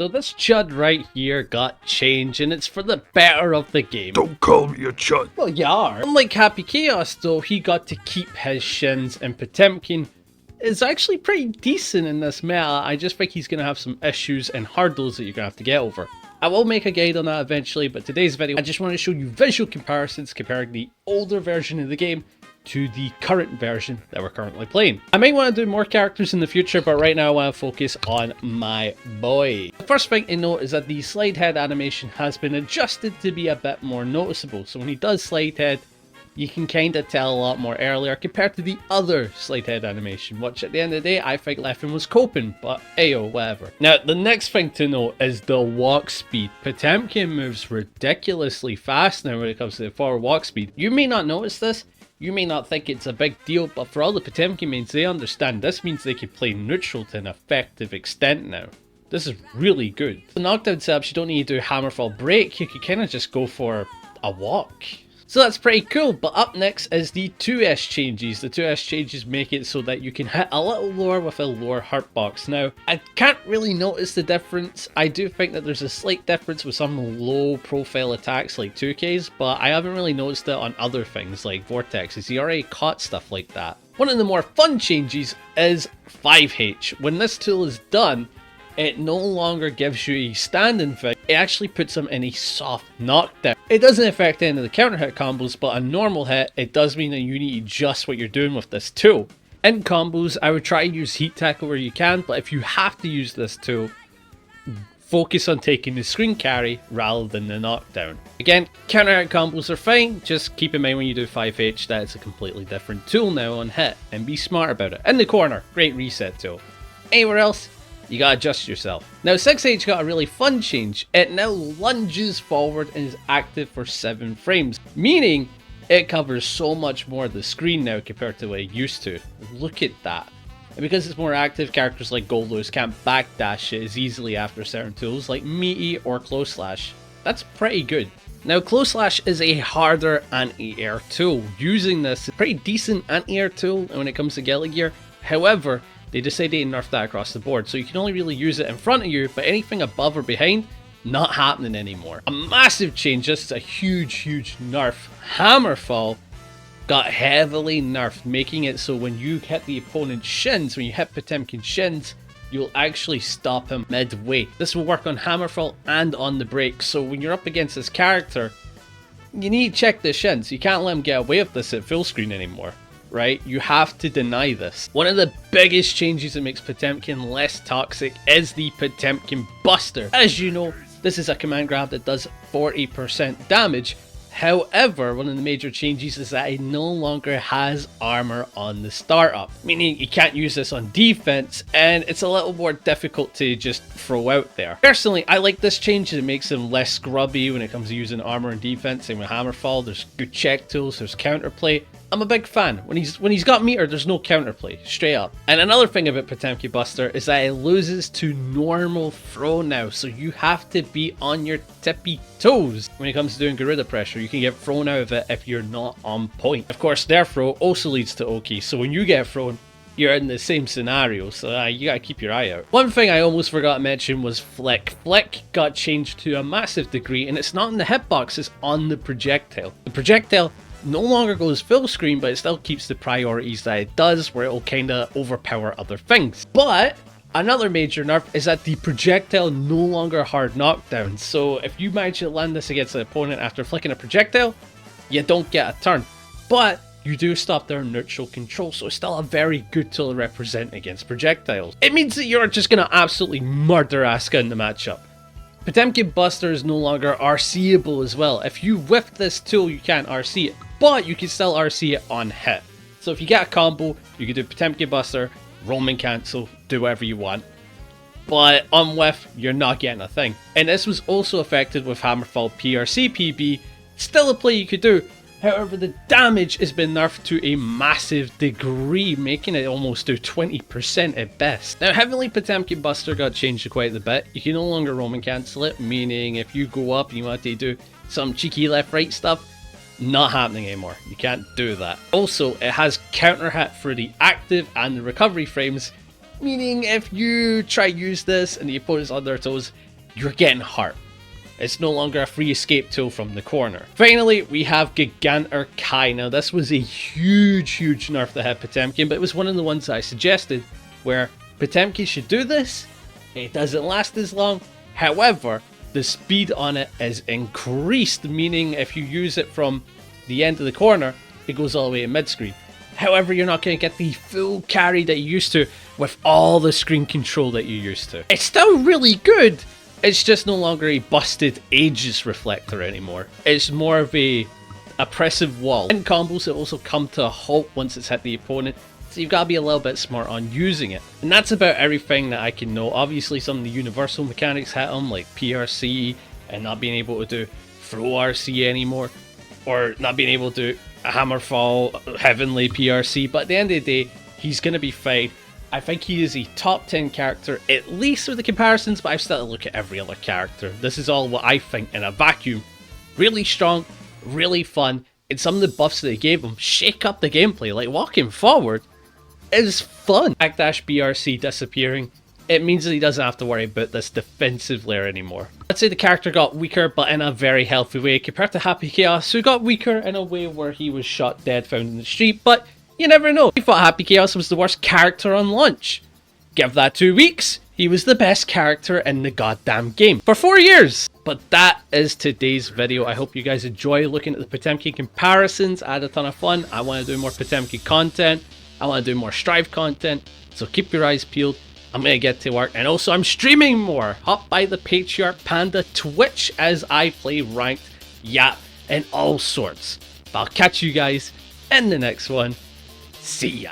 So this chud right here got changed, and it's for the better of the game. Don't call me a chud. Well, you are. Unlike Happy Chaos though, he got to keep his shins, and Potemkin is actually pretty decent in this meta. I just think he's going to have some issues and hurdles that you're going to have to get over. I will make a guide on that eventually, but today's video, I just want to show you visual comparisons comparing the older version of the game to the current version that we're currently playing. I might want to do more characters in the future, but right now I want to focus on my boy. The first thing to note is that the slide head animation has been adjusted to be a bit more noticeable. So when he does slide head, you can kind of tell a lot more earlier compared to the other slide head animation, which at the end of the day I think left him was coping, but ayo, whatever. Now the next thing to note is the walk speed. Potemkin moves ridiculously fast now when it comes to the forward walk speed. You may not notice this, you may not think it's a big deal, but for all the Potemkin mains, they understand this means they can play neutral to an effective extent now. This is really good. The knockdown setups, you don't need to do hammerfall break, you can kind of just go for a walk. So that's pretty cool, but up next is the 2S changes. The 2S changes make it so that you can hit a little lower with a lower hurtbox. Now, I can't really notice the difference. I do think that there's a slight difference with some low profile attacks like 2Ks, but I haven't really noticed it on other things like vortexes. You already caught stuff like that. One of the more fun changes is 5H. When this tool is done, it no longer gives you a standing thing, it actually puts them in a soft knockdown. It doesn't affect any of the counter hit combos, but a normal hit, it does mean that you need to adjust what you're doing with this tool. In combos, I would try to use heat tackle where you can, but if you have to use this tool, focus on taking the screen carry rather than the knockdown. Again, counter hit combos are fine, just keep in mind when you do 5H that it's a completely different tool now on hit, and be smart about it. In the corner, great reset tool. Anywhere else, you gotta adjust yourself. Now 6H got a really fun change. It now lunges forward and is active for 7 frames, meaning it covers so much more of the screen now compared to what it used to. Look at that. And because it's more active, characters like Goldos can't backdash it as easily after certain tools like Meaty or Close Slash. That's pretty good. Now Close Slash is a harder anti-air tool. Using this is a pretty decent anti-air tool when it comes to GuiltyGear. However, they decided to nerf that across the board, so you can only really use it in front of you, but anything above or behind, not happening anymore. A massive change, this is a huge nerf. Hammerfall got heavily nerfed, making it so when you hit the opponent's shins, when you hit Potemkin's shins, you'll actually stop him midway. This will work on Hammerfall and on the break, so when you're up against this character, you need to check the shins. You can't let him get away with this at full screen anymore. Right? You have to deny this. One of the biggest changes that makes Potemkin less toxic is the Potemkin Buster. As you know, this is a command grab that does 40% damage. However, one of the major changes is that it no longer has armor on the startup, meaning you can't use this on defense, and it's a little more difficult to just throw out there. Personally, I like this change. It makes him less scrubby when it comes to using armor and defense. Same with Hammerfall, there's good check tools, there's counterplay. I'm a big fan. When he's got meter, there's no counterplay, straight up. And another thing about Potemkin Buster is that it loses to normal throw now, so you have to be on your tippy toes when it comes to doing Garuda pressure. You can get thrown out of it if you're not on point. Of course, their throw also leads to Oki, so when you get thrown, you're in the same scenario, so you gotta keep your eye out. One thing I almost forgot to mention was Flick. Flick got changed to a massive degree, and it's not in the hitbox, it's on the projectile. The projectile no longer goes full screen, but it still keeps the priorities that it does, where it will kind of overpower other things. But another major nerf is that the projectile no longer hard knockdown. So if you manage to land this against an opponent after flicking a projectile, you don't get a turn. But you do stop their neutral control, so it's still a very good tool to represent against projectiles. It means that you're just going to absolutely murder Asuka in the matchup. Potemkin Buster is no longer RCable as well. If you whiff this tool, you can't RC it, but you can still RC it on hit. So if you get a combo, you can do Potemkin Buster, Roman Cancel, do whatever you want. But on whiff, you're not getting a thing. And this was also affected with Hammerfall PRC PB. Still a play you could do. However, the damage has been nerfed to a massive degree, making it almost do 20% at best. Now, Heavenly Potemkin Buster got changed quite a bit. You can no longer Roman cancel it, meaning if you go up and you want to do some cheeky left-right stuff, not happening anymore. You can't do that. Also, it has counter hit for the active and the recovery frames, meaning if you try use this and the opponent's on their toes, you're getting hurt. It's no longer a free escape tool from the corner. Finally, we have Giganter Kai. Now, this was a huge nerf that had Potemkin, but it was one of the ones that I suggested where Potemkin should do this. It doesn't last as long. However, the speed on it is increased, meaning if you use it from the end of the corner, it goes all the way to mid-screen. However, you're not going to get the full carry that you used to with all the screen control that you used to. It's still really good. It's just no longer a busted Aegis reflector anymore. It's more of a oppressive wall. In combos, it also come to a halt once it's hit the opponent, so you've got to be a little bit smart on using it. And that's about everything that I can know. Obviously, some of the universal mechanics hit them, like PRC and not being able to do throw RC anymore, or not being able to do Hammerfall, Heavenly PRC, but at the end of the day, he's going to be fine. I think he is a top 10 character, at least with the comparisons, but I've still to look at every other character. This is all what I think in a vacuum. Really strong, really fun, and some of the buffs that they gave him shake up the gameplay. Like, walking forward is fun. Backdash BRC disappearing, it means that he doesn't have to worry about this defensive layer anymore. Let's say the character got weaker, but in a very healthy way, compared to Happy Chaos, who got weaker in a way where he was shot dead found in the street, but you never know. He thought Happy Chaos was the worst character on launch. Give that 2 weeks, he was the best character in the goddamn game for 4 years. But that is today's video. I hope you guys enjoy looking at the Potemkin comparisons. I had a ton of fun. I want to do more Potemkin content. I want to do more Strive content. So keep your eyes peeled. I'm going to get to work. And also I'm streaming more. Hop by the Patriarch Panda Twitch as I play ranked, yap, and all sorts. But I'll catch you guys in the next one. See ya.